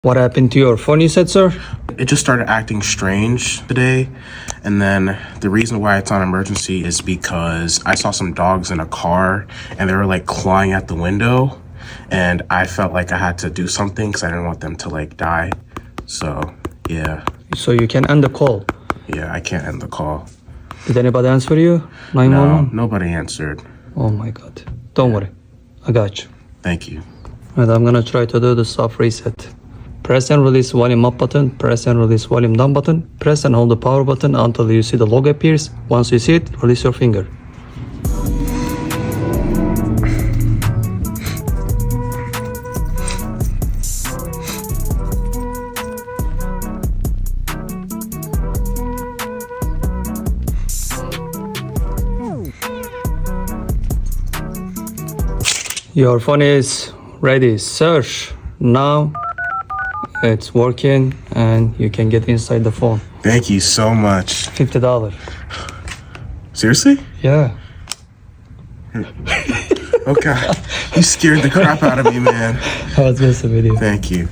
What happened to your phone, you said, sir? It just started acting strange today. And then the reason why it's on emergency is because I saw some dogs in a car and they were like clawing at the window. And I felt like I had to do something because I didn't want them to like die. So, yeah. So you can end the call. Yeah, I can't end the call. Did anybody answer you? 911? No, nobody answered. Oh my God. Don't worry. I got you. Thank you. And I'm gonna try to do the soft reset. Press and release volume up button, press and release volume down button, press and hold the power button until you see the logo appears. Once you see it, release your finger. Your phone is ready, sir. Now it's working and you can get inside the phone. Thank you so much. $50. Seriously? Yeah. Okay. You scared the crap out of me, man. I was messing with you. Thank you.